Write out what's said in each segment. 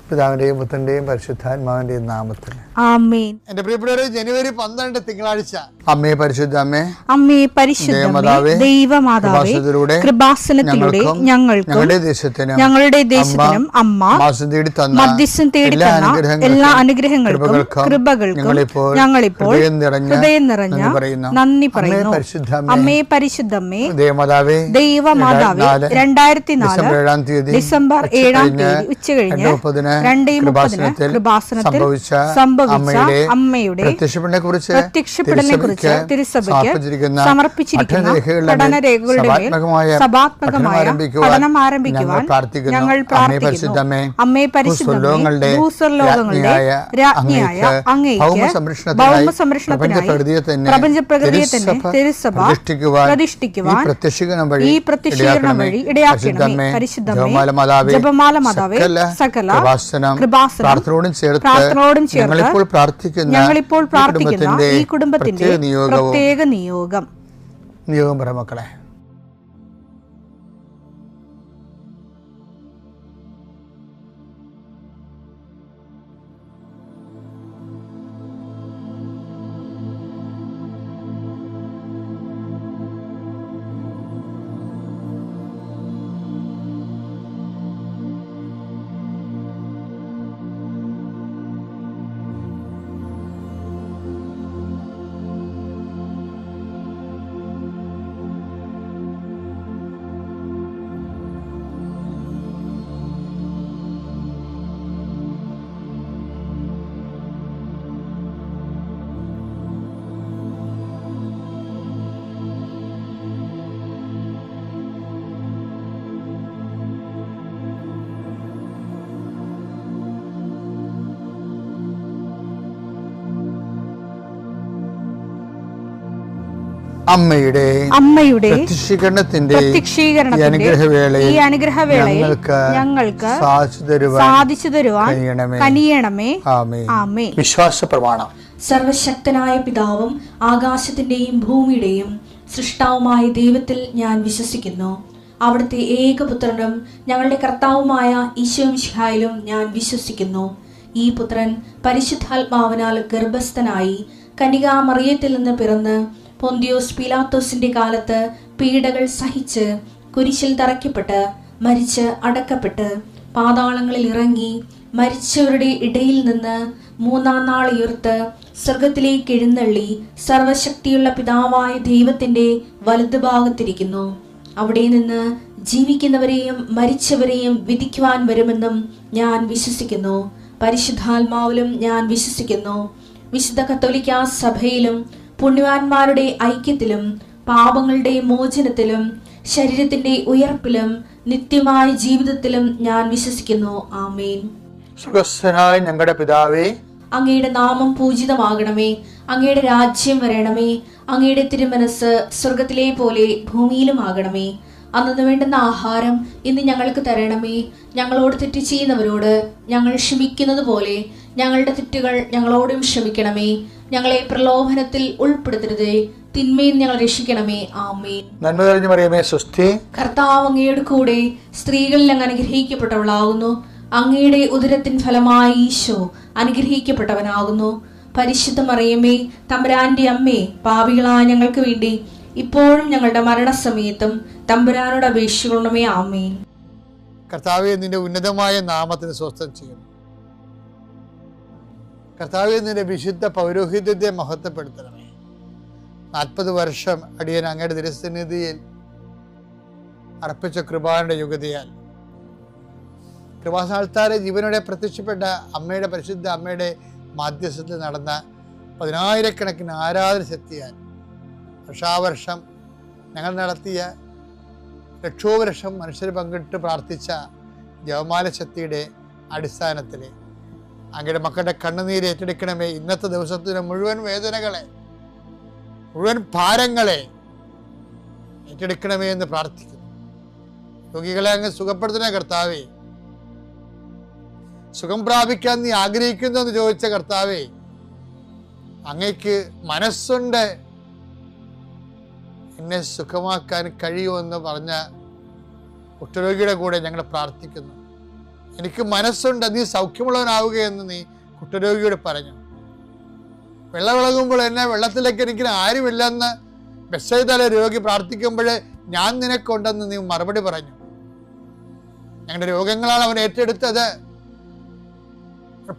പിതാവിന്റെയും പുത്രന്റെയും പരിശുദ്ധാത്മാവിന്റെയും നാമത്തിൽ ആമേൻ. എന്റെ പ്രിയപ്പെട്ടവരെ, ജനുവരി 12 തിങ്കളാഴ്ച. അമ്മേ പരിശുദ്ധ അമ്മേ, അമ്മേ പരിശുദ്ധമേ, ദൈവമാതാവേ, കൃപാസനത്തിലൂടെ ഞങ്ങൾക്കും ഞങ്ങളുടെ ദേശത്തിനും അമ്മ മധ്യസ്ഥം തേടി തന്ന എല്ലാ അനുഗ്രഹങ്ങൾക്കും കൃപകൾക്കും ഞങ്ങളിപ്പോൾ ഹൃദയം നിറഞ്ഞ നന്ദി പറയുന്നു. അമ്മേ പരിശുദ്ധമേ, ദൈവമാതാവേ, 2004 ഡിസംബർ 7 ഉച്ചകഴിഞ്ഞ് 2:30 കൃപാസനത്തിൽ സംഭവിച്ച അമ്മയുടെ പ്രത്യക്ഷപ്പെടലിനെക്കുറിച്ച് തിരുസഭയ്ക്ക് സമർപ്പിച്ചിരിക്കുന്ന പഠനരേഖകളുടെ മേൽ സഭാത്മകമായ പഠനം ആരംഭിക്കുവാൻ ഞങ്ങൾ പ്രാർത്ഥിക്കുന്നു. അമ്മേ പരിശുദ്ധമേ, ഭൂസ്വർലോകങ്ങളുടെ രാജ്ഞിയായ അങ്ങേയ്ക്ക് ഭൗമസംരക്ഷണത്തിനായി പ്രപഞ്ചപ്രകൃതിയെ തന്നെ തിരുസഭ പ്രതിഷ്ഠിക്കുവാൻ ഈ പ്രത്യക്ഷീകരണം വഴി ഇടയാക്കണമേ. പരിശുദ്ധമേ, ജപമാല മാതാവേ, സകല കൃപാസനം പ്രാർത്ഥനയോടും ചേർത്ത് ഞങ്ങളിപ്പോൾ പ്രാർത്ഥിക്കുന്ന ഈ കുടുംബത്തിന്റെ പ്രത്യേക നിയോഗം പറ മക്കളെ. അമ്മയുടെ പ്രത്യക്ഷീകരണത്തിന്റെ ഈ അനുഗ്രഹവേളയിൽ ഞങ്ങൾക്ക് സാധിച്ചു തരുവാൻ കനിയണമേ. ആമേൻ. വിശ്വാസ പ്രമാണം. സർവശക്തനായ പിതാവും ആകാശത്തിന്റെയും ഭൂമിയുടെയും സൃഷ്ടാവുമായ ദൈവത്തിൽ ഞാൻ വിശ്വസിക്കുന്നു. അവിടുത്തെ ഏകപുത്രനും ഞങ്ങളുടെ കർത്താവുമായ ഈശോമിശിഹായിലും ഞാൻ വിശ്വസിക്കുന്നു. ഈ പുത്രൻ പരിശുദ്ധാത്മാവിനാൽ ഗർഭസ്ഥനായി കന്യകാമറിയത്തിൽ നിന്ന് പിറന്ന് പൊന്തിയോസ് പീലാത്തോസിന്റെ കാലത്ത് പീഡകൾ സഹിച്ച് കുരിശിൽ തറയ്ക്കപ്പെട്ട് മരിച്ച് അടക്കപ്പെട്ട് പാതാളങ്ങളിൽ ഇറങ്ങി മരിച്ചവരുടെ ഇടയിൽ നിന്ന് 3-ാം നാൾ ഉയർത്ത് സ്വർഗത്തിലേക്ക് എഴുന്നള്ളി സർവശക്തിയുള്ള പിതാവായ ദൈവത്തിന്റെ വലതുഭാഗത്തിരിക്കുന്നു. അവിടെ നിന്ന് ജീവിക്കുന്നവരെയും മരിച്ചവരെയും വിധിക്കുവാൻ വരുമെന്നും ഞാൻ വിശ്വസിക്കുന്നു. പരിശുദ്ധാത്മാവിലും ഞാൻ വിശ്വസിക്കുന്നു. വിശുദ്ധ കത്തോലിക്കാ സഭയിലും പുണ്യവാന്മാരുടെ ഐക്യത്തിലും പാപങ്ങളുടെ മോചനത്തിലും ശരീരത്തിന്റെ ഉയർപ്പിലും നിത്യമായ ജീവിതത്തിലും ഞാൻ വിശ്വസിക്കുന്നു. ആമേൻ. സുഖസ്ഥനായ ഞങ്ങളുടെ പിതാവേ, അങ്ങയുടെ നാമം പൂജിതമാകണമേ. അങ്ങയുടെ രാജ്യം വരണമേ. അങ്ങയുടെ തിരുമനസ് സ്വർഗത്തിലെ പോലെ ഭൂമിയിലും ആകണമേ. അന്നു വേണ്ടുന്ന ആഹാരം ഇന്ന് ഞങ്ങൾക്ക് തരണമേ. ഞങ്ങളോട് തെറ്റ് ചെയ്യുന്നവരോട് ഞങ്ങൾ ക്ഷമിക്കുന്നത് പോലെ ഞങ്ങളുടെ തെറ്റുകൾ ഞങ്ങളോടും ക്ഷമിക്കണമേ. ഞങ്ങളെ പ്രലോഭനത്തിൽ ഉൾപ്പെടുത്തരുതേ, തിന്മയിൽ ഞങ്ങൾ രക്ഷിക്കണമേ. ആമേൻ. നന്മ നിറഞ്ഞ മറിയമേ, സ്വസ്തി. കർത്താവ് അങ്ങയുടെ കൂടെ സ്ത്രീകളിൽ അങ്ങ് അനുഗ്രഹിക്കപ്പെട്ടവളാകുന്നു. അങ്ങയുടെ ഉദരത്തിൻ ഫലമായി ഈശോ അനുഗ്രഹിക്കപ്പെട്ടവനാകുന്നു. പരിശുദ്ധ മറിയമേ, തമ്പുരാന്റെ അമ്മേ, പാപികളായ ഞങ്ങൾക്ക് വേണ്ടി ഇപ്പോഴും ഞങ്ങളുടെ മരണസമയത്തും തമ്പുരാനോട് അപേക്ഷിക്കണമേ. ആമേൻ. കർത്താവേ, നിന്റെ ഉന്നതമായ നാമത്തിന് സ്വസ്ഥം ചെയ്യുന്നു. കർത്താവേ, നിന്റെ വിശുദ്ധ പൗരോഹിത്യത്തെ മഹത്വപ്പെടുത്തണമേ. 40 വർഷം അടിയൻ അങ്ങയുടെ തിരുസന്നിധിയിൽ അർപ്പിച്ച കൃപാന്റെ യുഗതിയാൽ കൃപാസ്ഥാനത്താരെ ജീവനോടെ പ്രത്യക്ഷപ്പെട്ട അമ്മയുടെ പരിശുദ്ധ അമ്മയുടെ മാധ്യസ്ഥത്തിൽ നടന്ന 10,000-കണക്കിന് ആരാധന ശക്തിയാൽ വർഷാവർഷം ഞങ്ങൾ നടത്തിയ ലക്ഷോപലക്ഷം മനുഷ്യർ പങ്കിട്ട് പ്രാർത്ഥിച്ച ജപമാല ശക്തിയുടെ അടിസ്ഥാനത്തിൽ അങ്ങയുടെ മക്കളുടെ കണ്ണുനീര് ഏറ്റെടുക്കണമേ. ഇന്നത്തെ ദിവസത്തിന് മുഴുവൻ വേദനകളെ, മുഴുവൻ ഭാരങ്ങളെ ഏറ്റെടുക്കണമേ എന്ന് പ്രാർത്ഥിക്കുന്നു. രോഗികളെ അങ്ങ് സുഖപ്പെടുത്തണേ കർത്താവേ. സുഖം പ്രാപിക്കാൻ നീ ആഗ്രഹിക്കുന്നു എന്ന് ചോദിച്ച കർത്താവേ, അങ്ങയ്ക്ക് മനസ്സുണ്ട് എന്നെ സുഖമാക്കാൻ കഴിയുമെന്ന് പറഞ്ഞ കുഷ്ഠരോഗിയുടെ കൂടെ ഞങ്ങൾ പ്രാർത്ഥിക്കുന്നു. എനിക്ക് മനസ്സുണ്ട്, നീ സൗഖ്യമുള്ളവനാവുകയെന്ന് നീ കുഷ്ഠരോഗിയോട് പറഞ്ഞു. വെള്ളമിളകുമ്പോൾ എന്നെ വെള്ളത്തിലേക്ക് എനിക്ക് ആരുമില്ലെന്ന് ബെത്സയിദയിലെ രോഗി പ്രാർത്ഥിക്കുമ്പോൾ ഞാൻ നിനക്കുണ്ടെന്ന് നീ മറുപടി പറഞ്ഞു. ഞങ്ങളുടെ രോഗങ്ങളാണ് അവൻ ഏറ്റെടുത്തത്,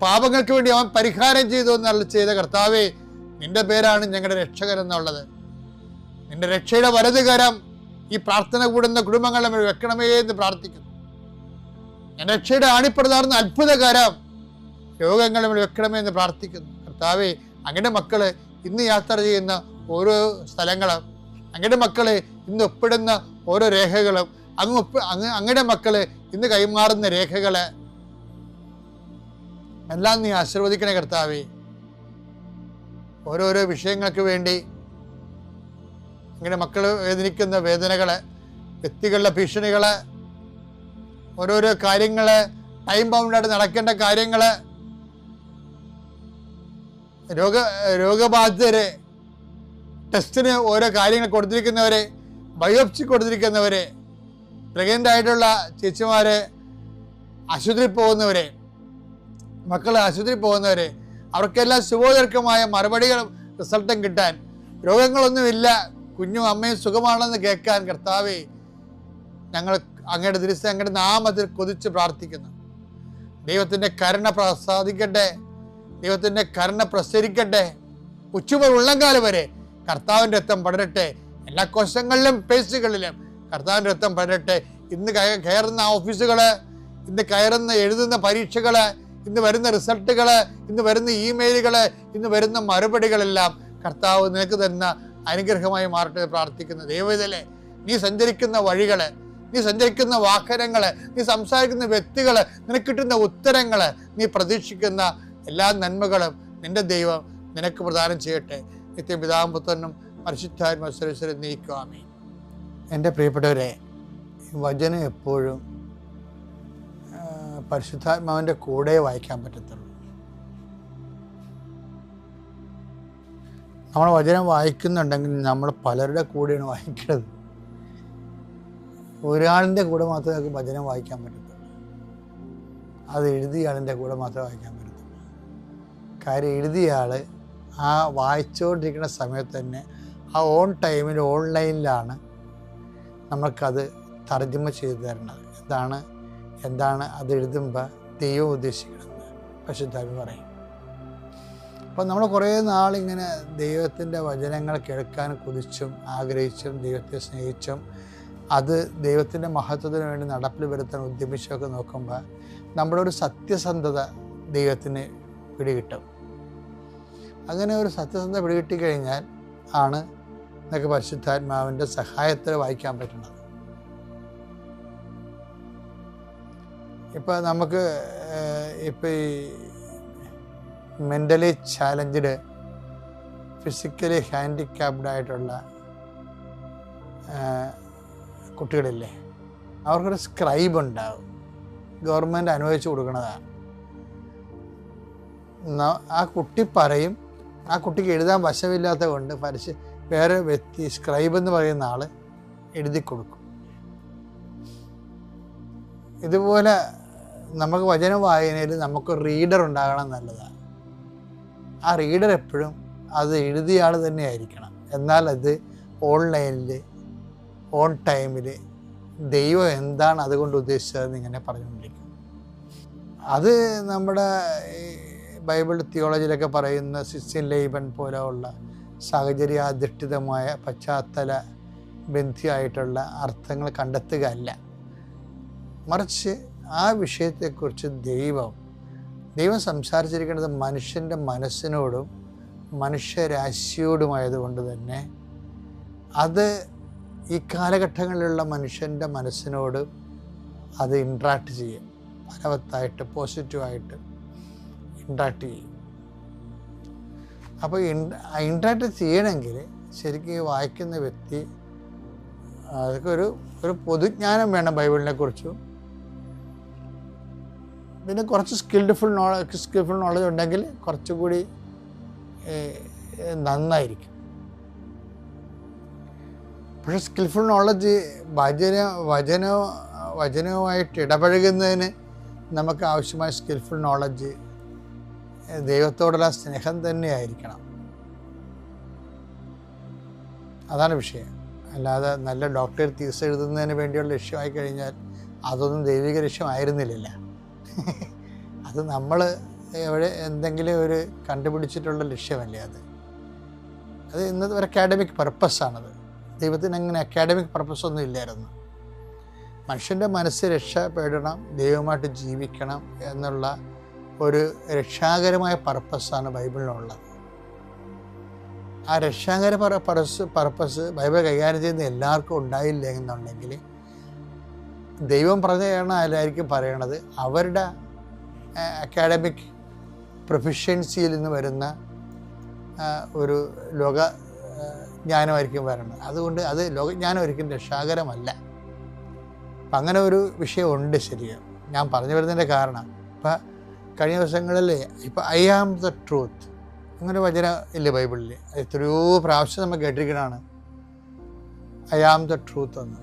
പാപങ്ങൾക്ക് വേണ്ടി അവൻ പരിഹാരം ചെയ്തു എന്നുള്ള ചെയ്ത കർത്താവേ, നിന്റെ പേരാണ് ഞങ്ങളുടെ രക്ഷകൻ എന്നുള്ളത്. നിന്റെ രക്ഷയുടെ വലതുകരം ഈ പ്രാർത്ഥന കൂടുന്ന കുടുംബങ്ങളെ മേൽ വെക്കണമേ എന്ന് പ്രാർത്ഥിക്കുന്നു. എൻ്റെ രക്ഷയുടെ ആണിപ്രതാർന്ന അത്ഭുതകരം രോഗങ്ങളെ മേൽ വെക്കണമേ എന്ന് പ്രാർത്ഥിക്കുന്നു. കർത്താവേ, അങ്ങയുടെ മക്കള് ഇന്ന് യാത്ര ചെയ്യുന്ന ഓരോ സ്ഥലങ്ങളും, അങ്ങയുടെ മക്കള് ഇന്ന് ഒപ്പിടുന്ന ഓരോ രേഖകളും, അങ്ങയുടെ മക്കള് ഇന്ന് കൈമാറുന്ന രേഖകള് എല്ലാം നീ ആശീർവദിക്കണേ കർത്താവേ. ഓരോരോ വിഷയങ്ങൾക്ക് വേണ്ടി അങ്ങയുടെ മക്കൾ വേദനിക്കുന്ന വേദനകള്, വ്യക്തികളുടെ ഭീഷണികള്, ഓരോരോ കാര്യങ്ങള്, ടൈം ബൗണ്ടായിട്ട് നടക്കേണ്ട കാര്യങ്ങള്, രോഗബാധിതരെ, ടെസ്റ്റിന് ഓരോ കാര്യങ്ങൾ കൊടുത്തിരിക്കുന്നവരെ, ബയോപ്സി കൊടുത്തിരിക്കുന്നവരെ, പ്രഗ്നൻ്റ് ആയിട്ടുള്ള ചേച്ചിമാരെ, ആശുപത്രിയിൽ പോകുന്നവരെ, മക്കൾ ആശുപത്രിയിൽ പോകുന്നവരെ, അവർക്കെല്ലാം ശുഭോദർക്കമായ മറുപടികളും റിസൾട്ടും കിട്ടാൻ, രോഗങ്ങളൊന്നുമില്ല, കുഞ്ഞും അമ്മയും സുഖമാണെന്ന് കേൾക്കാൻ കർത്താവേ, ഞങ്ങൾ അങ്ങയുടെ ദിവസം അങ്ങയുടെ നാമത്തിൽ കൊതിച്ച് പ്രാർത്ഥിക്കുന്നു. ദൈവത്തിൻ്റെ കരുണ പ്രസാദിക്കട്ടെ, ദൈവത്തിൻ്റെ കരുണ പ്രസരിക്കട്ടെ. ഉച്ചമുതൽ ഉള്ളംകാലം വരെ കർത്താവിൻ്റെ രക്തം പടരട്ടെ. എല്ലാ കോശങ്ങളിലും പേശികളിലും കർത്താവിൻ്റെ രക്തം പടരട്ടെ. ഇന്ന് കയറുന്ന ഓഫീസുകള്, ഇന്ന് കയറുന്ന എഴുതുന്ന പരീക്ഷകള്, ഇന്ന് വരുന്ന റിസൾട്ടുകള്, ഇന്ന് വരുന്ന ഇമെയിലുകള്, ഇന്ന് വരുന്ന മറുപടികളെല്ലാം കർത്താവ് നിനക്ക് തരുന്ന അനുഗ്രഹമായി മാറട്ടെ പ്രാർത്ഥിക്കുന്ന ദൈവത്തിലെ നീ സഞ്ചരിക്കുന്ന വഴികള്, നീ സഞ്ചരിക്കുന്ന വാഹനങ്ങള്, നീ സംസാരിക്കുന്ന വ്യക്തികള്, നിനക്ക് കിട്ടുന്ന ഉത്തരങ്ങള്, നീ പ്രതീക്ഷിക്കുന്ന എല്ലാ നന്മകളും നിന്റെ ദൈവം നിനക്ക് പ്രദാനം ചെയ്യട്ടെ. നിത്യപിതാവും പുത്രനും പരിശുദ്ധാത്മാവും സർവ്വസ്വരും നീക്കുവാമേ. എൻ്റെ പ്രിയപ്പെട്ടവരെ, വചനം എപ്പോഴും പരിശുദ്ധാത്മാവിൻ്റെ കൂടെ വായിക്കാൻ പറ്റത്തുള്ളൂ. നമ്മൾ വചനം വായിക്കുന്നുണ്ടെങ്കിൽ നമ്മൾ പലരുടെ കൂടെയാണ് വായിക്കുന്നത്. ഒരാളിൻ്റെ കൂടെ മാത്രമേ നമുക്ക് വചനം വായിക്കാൻ പറ്റത്തുള്ളൂ. അത് എഴുതിയ ആളിൻ്റെ കൂടെ മാത്രമേ വായിക്കാൻ പറ്റത്തുള്ളൂ. കാര്യം എഴുതിയ ആൾ ആ വായിച്ചുകൊണ്ടിരിക്കുന്ന സമയത്ത് തന്നെ ആ ഓൺ ടൈമിൽ ഓൺലൈനിലാണ് നമ്മൾക്കത് തർജ്ജമ ചെയ്തു തരുന്നത്. എന്താണ് അത് എഴുതുമ്പോൾ ദൈവം ഉദ്ദേശിക്കണമെന്ന് പരിശുദ്ധാത്മാവ് പറയും. അപ്പം നമ്മൾ കുറേ നാളിങ്ങനെ ദൈവത്തിൻ്റെ വചനങ്ങൾ കേൾക്കാൻ കൊതിച്ചും ആഗ്രഹിച്ചും ദൈവത്തെ സ്നേഹിച്ചും അത് ദൈവത്തിൻ്റെ മഹത്വത്തിന് വേണ്ടി നടപ്പിൽ വരുത്താൻ ഉദ്യമിച്ചൊക്കെ നോക്കുമ്പോൾ നമ്മുടെ ഒരു സത്യസന്ധത ദൈവത്തിന് പിടികിട്ടും. അങ്ങനെ ഒരു സത്യസന്ധത പിടികിട്ടിക്കഴിഞ്ഞാൽ ആണ് നമുക്ക് പരിശുദ്ധാത്മാവിൻ്റെ സഹായത്തിൽ വായിക്കാൻ പറ്റുന്നത്. ഇപ്പം നമുക്ക് ഇപ്പം ഈ മെൻ്റലി ചാലഞ്ച്ഡ്, ഫിസിക്കലി ഹാൻഡിക്യാപ്ഡ് ആയിട്ടുള്ള കുട്ടികളില്ലേ, അവർക്കൊരു സ്ക്രൈബ് ഉണ്ടാവും, ഗവൺമെൻറ് അനുവദിച്ചു കൊടുക്കുന്നതാണ്. ആ കുട്ടി പറയും, ആ കുട്ടിക്ക് എഴുതാൻ വശമില്ലാത്ത കൊണ്ട് വേറെ വ്യക്തി സ്ക്രൈബ് എന്ന് പറയുന്ന ആൾ എഴുതി കൊടുക്കും. ഇതുപോലെ നമുക്ക് വചന വായനയിൽ നമുക്ക് റീഡർ ഉണ്ടാകണം നല്ലതാണ്. ആ റീഡർ എപ്പോഴും അത് എഴുതിയ ആൾ തന്നെ ആയിരിക്കണം. എന്നാൽ അത് ഓൺലൈനിൽ ഓൺ ടൈമിൽ ദൈവം എന്താണ് അതുകൊണ്ട് ഉദ്ദേശിച്ചതെന്ന് ഇങ്ങനെ പറഞ്ഞുകൊണ്ടിരിക്കും. അത് നമ്മുടെ ബൈബിൾ തിയോളജിയിലൊക്കെ പറയുന്ന സിസിൻ ലൈബൻ പോലെയുള്ള സാഹചര്യാധിഷ്ഠിതമായ പശ്ചാത്തല ബന്ധിയായിട്ടുള്ള അർത്ഥങ്ങൾ കണ്ടെത്തുക അല്ല, മറിച്ച് ആ വിഷയത്തെക്കുറിച്ച് ദൈവം സംസാരിച്ചിരിക്കുന്നത് മനുഷ്യൻ്റെ മനസ്സിനോടും മനുഷ്യരാശിയോടുമായതുകൊണ്ട് തന്നെ അത് ഈ കാലഘട്ടങ്ങളിലുള്ള മനുഷ്യൻ്റെ മനസ്സിനോട് അത് ഇൻട്രാക്ട് ചെയ്യും, ഫലവത്തായിട്ട് പോസിറ്റീവായിട്ട് ഇൻട്രാക്ട് ചെയ്യും. അപ്പോൾ ഇൻട്രാക്ട് ചെയ്യണമെങ്കിൽ ശരിക്കും വായിക്കുന്ന വ്യക്തി അതൊക്കെ ഒരു പൊതുജ്ഞാനം വേണം ബൈബിളിനെ കുറിച്ചും. പിന്നെ കുറച്ച് സ്കിൽഫുൾ നോളജ് ഉണ്ടെങ്കിൽ കുറച്ചുകൂടി നന്നായിരിക്കും. പക്ഷേ സ്കിൽഫുൾ നോളജ് വചനവുമായിട്ട് ഇടപഴകുന്നതിന് നമുക്ക് ആവശ്യമായ സ്കിൽഫുൾ നോളജ് ദൈവത്തോടുള്ള സ്നേഹം തന്നെയായിരിക്കണം. അതാണ് വിഷയം. അല്ലാതെ നല്ല ഡോക്ടർ തീസ് എഴുതുന്നതിന് വേണ്ടിയുള്ള ലക്ഷ്യമായി കഴിഞ്ഞാൽ അതൊന്നും ദൈവിക ലക്ഷ്യമായിരുന്നില്ല. അത് നമ്മൾ എവിടെ എന്തെങ്കിലും ഒരു കണ്ടുപിടിച്ചിട്ടുള്ള ലക്ഷ്യമല്ലേ അത് ഇന്നത്തെ ഒരു അക്കാഡമിക് പർപ്പസാണത്. ദൈവത്തിന് അങ്ങനെ അക്കാഡമിക് പർപ്പസൊന്നും ഇല്ലായിരുന്നു. മനുഷ്യൻ്റെ മനസ്സ് രക്ഷപ്പെടണം, ദൈവമായിട്ട് ജീവിക്കണം എന്നുള്ള ഒരു രക്ഷാകരമായ പർപ്പസാണ് ബൈബിളിനുള്ളത്. ആ രക്ഷാകര പർപ്പസ് ബൈബിൾ കൈകാര്യം ചെയ്യുന്ന എല്ലാവർക്കും ഉണ്ടായില്ല എന്നുണ്ടെങ്കിൽ ദൈവം പറഞ്ഞ അതിലായിരിക്കും പറയണത് അവരുടെ അക്കാഡമിക് പ്രൊഫിഷ്യൻസിയിൽ നിന്ന് വരുന്ന ഒരു ലോക ജ്ഞാനമായിരിക്കും വരണം. അതുകൊണ്ട് അത് ലോകജ്ഞാനം ഒരിക്കലും രക്ഷാകരമല്ല. അപ്പം അങ്ങനെ ഒരു വിഷയമുണ്ട്. ശരിയാണ്. ഞാൻ പറഞ്ഞു വരുന്നതിൻ്റെ കാരണം ഇപ്പം കഴിഞ്ഞ ദിവസങ്ങളിൽ ഇപ്പം ഐ ആം ദ ട്രൂത്ത് അങ്ങനെ വചനം ഇല്ല ബൈബിളിൽ. എത്രയോ പ്രാവശ്യം നമ്മൾ കേട്ടിരിക്കണതാണ് ഐ ആം ദ ട്രൂത്ത് എന്ന്.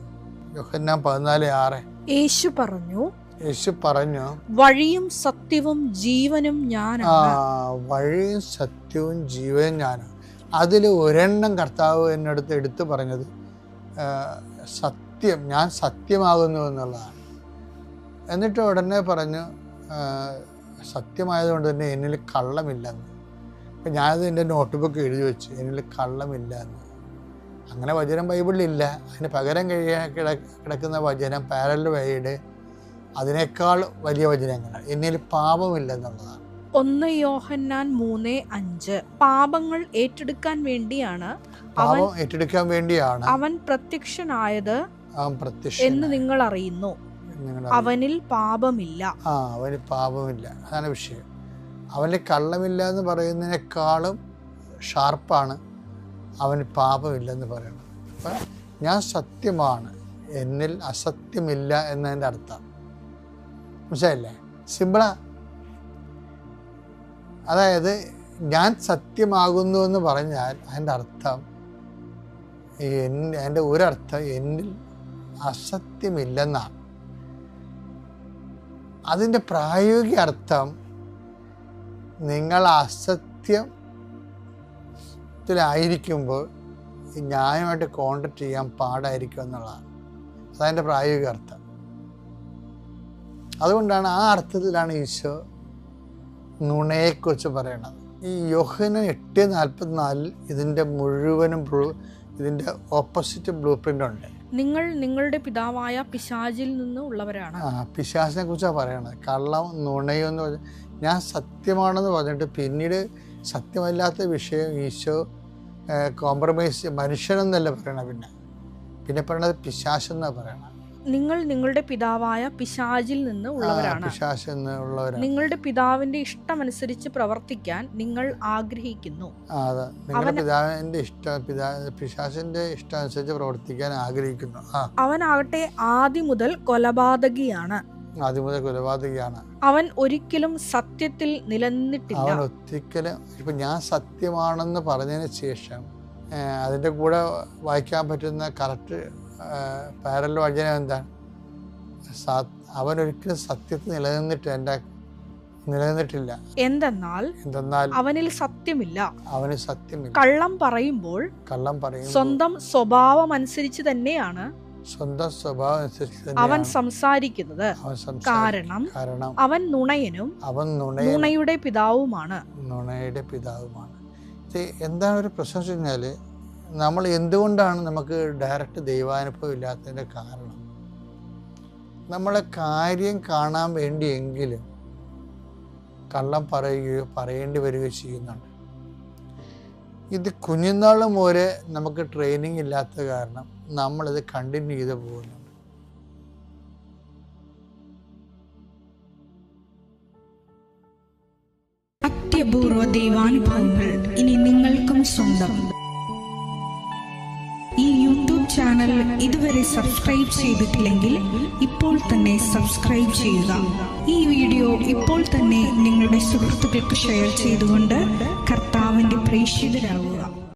യോഹന്നാൻ 14:6 യേശു പറഞ്ഞു വഴിയും സത്യവും ജീവനും ഞാനാണ്. വഴിയും സത്യവും ജീവനും ഞാനാണ്. അതിൽ ഒരെണ്ണം കർത്താവ് എന്നടുത്ത് എടുത്തു പറഞ്ഞത് സത്യം, ഞാൻ സത്യമാകുന്നു എന്നുള്ളതാണ്. എന്നിട്ട് ഉടനെ പറഞ്ഞു സത്യമായതുകൊണ്ട് തന്നെ എന്നിൽ കള്ളമില്ലെന്ന്. അപ്പം ഞാനത് എൻ്റെ നോട്ട്ബുക്ക് എഴുതി വെച്ചു, എന്നിൽ കള്ളമില്ല എന്ന്. അങ്ങനെ വചനം ബൈബിളിലില്ല. അതിന് പകരം കിടക്കുന്ന വചനം പാരലൽ വഴിയുടെ അതിനേക്കാൾ വലിയ വചനങ്ങൾ എന്നിൽ പാപമില്ലെന്നുള്ളതാണ്. 1 യോഹന്നാൻ 3:5 പാപങ്ങൾ ഏറ്റെടുക്കാൻ വേണ്ടിയാണ് അവൻ പ്രത്യക്ഷനായത് എന്ന് നിങ്ങൾ അറിയുന്നു. അവനിൽ പാപമില്ല. അവന് പാപമില്ല. അതാണ് വിഷയം. അവന് കള്ളമില്ല എന്ന് പറയുന്നതിനേക്കാളും ഷാർപ്പാണ് അവന് പാപമില്ലെന്ന് പറയുന്നത്. അപ്പം ഞാൻ സത്യമാണ്, എന്നിൽ അസത്യമില്ല എന്നതിൻ്റെ അർത്ഥം മനസ്സിലായില്ലേ? സിമ്പിളാ. അതായത് ഞാൻ സത്യമാകുന്നു എന്ന് പറഞ്ഞാൽ അതിൻ്റെ അർത്ഥം എൻ്റെ ഒരർത്ഥം എന്നിൽ അസത്യമില്ലെന്നാണ്. അതിൻ്റെ പ്രായോഗിക അർത്ഥം നിങ്ങൾ അസത്യത്തിലായിരിക്കുമ്പോൾ ന്യായമായിട്ട് കോണ്ടാക്ട് ചെയ്യാൻ പാടായിരിക്കും എന്നുള്ളതാണ്. അതതിൻ്റെ പ്രായോഗിക അർത്ഥം. അതുകൊണ്ടാണ് ആ അർത്ഥത്തിലാണ് ഈശോ നുണയെക്കുറിച്ച് പറയണത്. ഈ യോഹന്നാൻ 8:44 ഇതിൻ്റെ മുഴുവനും ഇതിൻ്റെ ഓപ്പോസിറ്റ് ബ്ലൂ പ്രിൻ്റ് ഉണ്ട്. നിങ്ങൾ നിങ്ങളുടെ പിതാവായ പിശാചിൽ നിന്ന് ഉള്ളവരാണ്. പിശാചിനെ കുറിച്ചാണ് പറയണത്. കള്ളം, നുണയും എന്ന് പറഞ്ഞാൽ ഞാൻ സത്യമാണെന്ന് പറഞ്ഞിട്ട് പിന്നീട് സത്യമല്ലാത്ത വിഷയം ഈശോ കോംപ്രമൈസ് മനുഷ്യനെന്നല്ല പറയണത്. പിന്നെ പറയണത് പിശാചെന്നാണ് പറയണത്. നിങ്ങൾ നിങ്ങളുടെ പിതാവായ പിശാചിൽ നിന്ന് ഉള്ളവരാണ്. നിങ്ങളുടെ പിതാവിന്റെ ഇഷ്ടമനുസരിച്ച് പ്രവർത്തിക്കാൻ നിങ്ങൾ ആഗ്രഹിക്കുന്നു. പിശാചിന്റെ ഇഷ്ടമനുസരിച്ച് പ്രവർത്തിക്കാൻ ആഗ്രഹിക്കുന്നു. അവനാകട്ടെ ആദ്യം മുതൽ കൊലപാതകിയാണ്. അവൻ ഒരിക്കലും സത്യത്തിൽ നിലനിന്നിട്ടില്ല. ഇപ്പൊ ഞാൻ സത്യമാണെന്ന് പറഞ്ഞതിന് ശേഷം അതിന്റെ കൂടെ വായിക്കാൻ പറ്റുന്ന കറക്റ്റ് പാരലൽ വചനം എന്താണ്? അവനൊരിക്കലും സത്യത്തിൽ നിലനിന്നിട്ടില്ല. എന്തെന്നാൽ അവനിൽ സത്യമില്ല. കള്ളം പറയുമ്പോൾ സ്വന്തം സ്വഭാവം അനുസരിച്ച് തന്നെയാണ് അവൻ സംസാരിക്കുന്നത്. കാരണം അവൻ നുണയനും നുണയുടെ പിതാവുമാണ്. എന്താണ് ഒരു പ്രശ്നം വെച്ച് കഴിഞ്ഞാല് നമ്മൾ എന്തുകൊണ്ടാണ് നമുക്ക് ഡയറക്റ്റ് ദൈവാനുഭവം ഇല്ലാത്തതിൻ്റെ കാരണം നമ്മളെ കാര്യം കാണാൻ വേണ്ടിയെങ്കിലും കള്ളം പറയേണ്ടി വരികയോ ചെയ്യുന്നുണ്ട്. ഇത് കുഞ്ഞുനാൾ മുതലേ നമുക്ക് ട്രെയിനിങ് ഇല്ലാത്ത കാരണം നമ്മളിത് കണ്ടിന്യൂ ചെയ്ത് പോകുന്നുണ്ട്. അത്യപൂർവ ദൈവാനുഭവങ്ങൾ ഇനി നിങ്ങൾക്കും സ്വന്തം. ഈ യൂട്യൂബ് ചാനൽ ഇതുവരെ സബ്സ്ക്രൈബ് ചെയ്തിട്ടില്ലെങ്കിൽ ഇപ്പോൾ തന്നെ സബ്സ്ക്രൈബ് ചെയ്യുക. ഈ വീഡിയോ ഇപ്പോൾ തന്നെ നിങ്ങളുടെ സുഹൃത്തുക്കൾക്ക് ഷെയർ ചെയ്തുകൊണ്ട് കർത്താവിന്റെ പ്രേക്ഷിതരാകുക.